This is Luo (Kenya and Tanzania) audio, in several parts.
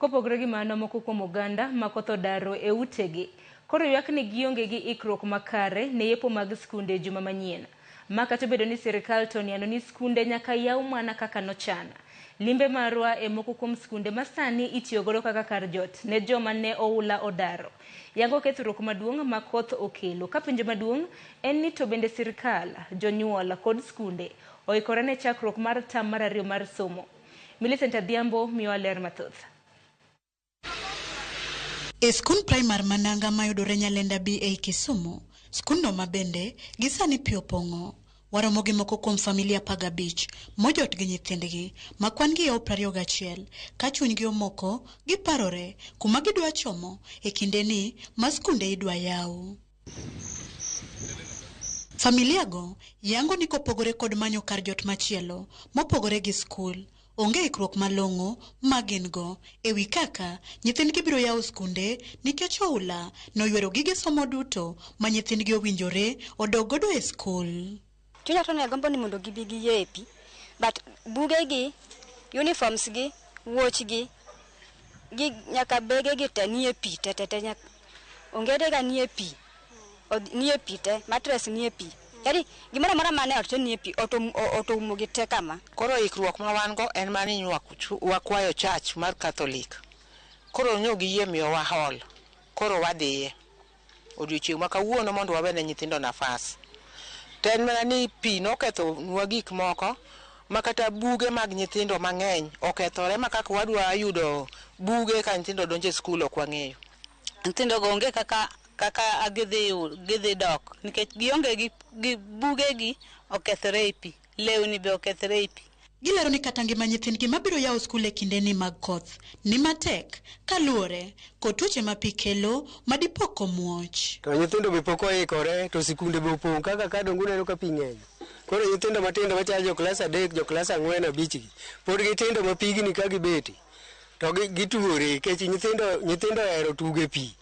Kopogore gi mano, moko kuom oganda ma koth odaro e utegi koro ywak ni gionge gi ikruok makare ne yepo mag skunde juma manyien. Ma kata bedo ni sirikal to niano ni skunde nyaka yaw mana kaka nochana. Limbe marwa e moko kuom skunde masani itiyo godo kaka kar jot ne joma ne oula odaro. Yango kethruok maduong' ma koth okelo. Ka penjo maduong' en ni to bende sirikal, jonyuol kod skunde oikore ne chakruok mar tam mar 2 mar somo. Millicent Adhiambo miyo ler mathoth. E skul primar mananga mayudore Nyalenda B ei Kisumu, skundno mabende gisani pio pong'o. Waromo gi moko kuom familia 15 mojot gi nyithindgi ma kwan gi 21 ka chunygi omoko giparore kuma gidwa chomo e kinde ni ma skunde idwa yaw. Familiago yango ni kopogore kod manyo kar jot machielo mopogore gi skul, onge ikruok malong'o magin go ewi kaka nyithindgi biro yaw skunde nikech oula noywero gige somo duto ma nyithindgi owinjore odog godo e skul. Chunya to ne gombo ni mondo gibi gi yepi, but buge gi, uniforms gi, wuoch gi nyaka bege gi te nie pi te ongede ga nie pi, nie pi te, mattress nie pi. Yari gimora mora mane ot nie pi, otumo gi te kama. Koro ikruok ma wan go en mani wakwayo church mar Catholic. Koro nyo gi yie miyo wa hall. Koro wadhiye. Odiochieng' ma kawuono mondo wawene nyithindo nafas. Ten mana ni pi noketho nwa gik moko makata buge mag nyithindo mang'eny okethore makaka wadwa yudo buge ka nyithindo donje skul ok wang'eyo. Nyithindo go onge kaka gidhi dok nikech gionge gi buge gi okethore e pi, lewni be okethore e pi. Gilero ni kata ngima nyithindgi mabiro yaw skul e kinde ni mag koth ni matek kaluore kod tuoche ma pi kelo madipoko muoch. To nyithindo be pok oikore to sikunde be opong' kaka ka dongo neno ka pi ng'eny. Koro nyithindo matindo machal jo klas 3, jo klas 4, 5 gi pod gitindo ma pigni ka gibeti to gituore nikech nyithindo ohero tugo e pi.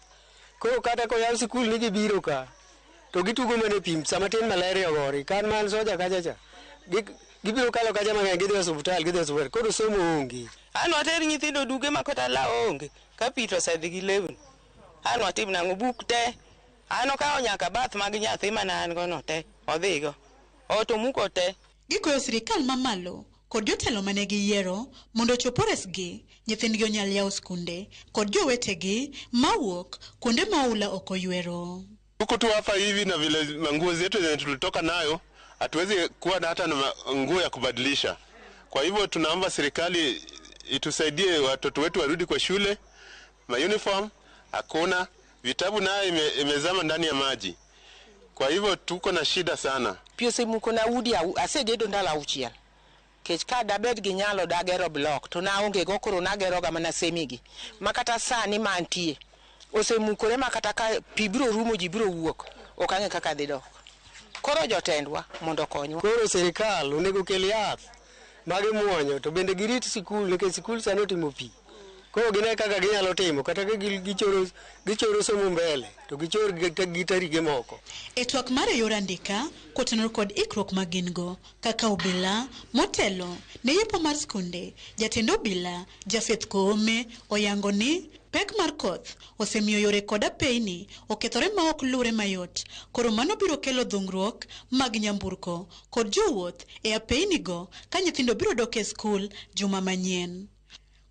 Koro kata koyaw sikul ni gibiro ka to gitugo mana e pi sama tin malaria ogore kan man soja kacha gibiro kalo kacha mang'eny gidhi osuptal koro somo onge. An water nyithindo duge ma kata la onge ka pi to osedhi gi lewni. An watim nang'o buk te. An okawo nyaka bath mag nyathi mana an go no te odhigo. Oto muko te. Gikoyo sirikal mamalo kod jotelo mane giyiero mondo chopores gi nyithindgi onyal yaw skunde kod jowetegi mawuok kuonde maula ok oywero. Huku tu hapa hivi na vile manguo zetu zenye tulitoka nayo hatuwezi kuwa na hata na nguo ya kubadilisha. Kwa hivyo tunaomba serikali itusaidie watoto wetu warudi kwa shule. Uniform hakuna, vitabu nayo imezama ndani ya maji. Kwa hivyo tuko na shida sana. Pio se muko na udi asegedo ndalo auchiel. Kech ka dabed gi nyalo dagero block to na onge go koro nagero ga mana semigi. Makata sani mantie. Osemukore makata ka pi biro rumo ji biro wuok. Okang'e kaka dhi dok. Koro jotendwa mondo konywa. Koro sirikal onego kel yath magi muonyo to bende girit sikul nikech sikul sani otimo pi. Koro gine kaka ginyalo timo kata ka gichoro somo mbele to gichor gi tarige moko. E twak mar yor andika kotenore kod ikruok magin go kaka obila motelo ne yepo mar skunde, jatend obila Jafeth Koome oyango ni pek mar koth osemiyo yore koda peini okethore ma ok lure mayot. Koro mano biro kelo dhungruok mag nyamburko kod jowuoth e apeini go ka nyithindo biro dok e skul juma manyien.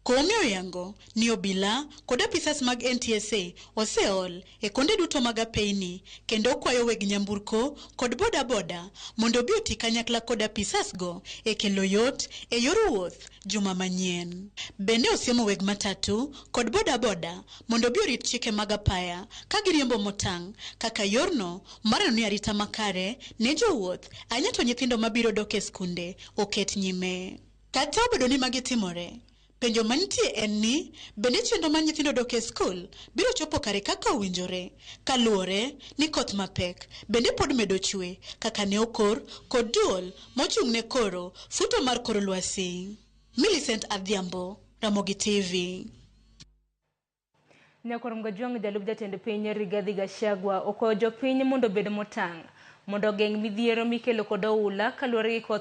Koome oyango ni obila kod apisas mag NTSA oseol e konde duto mag apeini kendo kwayo weg nyamburko kod boda mondo obi oti kanyakla kod apisas go e kelo yot e yor wuoth juma manyien. Bende osiemo weg matatu kod boda mondo obi orit chike mag apaya ka giriembo motang' kaka yorno mar ni arita makare ne jowuoth anyato nyithindo mabiro dok e skunde oket nyime. Kata obedo ni magitimore, penjo mantie en ni bende chenro ma nyithindo dok e skul biro chopo kare kaka owinjore kaluore ni koth mapek bende pod medo chwe kaka ne okor kod duol mochung' ne koro futo mar kor lwasi. Millicent Adhiambo, Ramogi TV. Nyakorom Gajwang' jalup jatend piny Rigathi Gachagua okwayo jopiny mondo bed motang' mondo geng' midhiero mikelo kod oula kaluore gi koth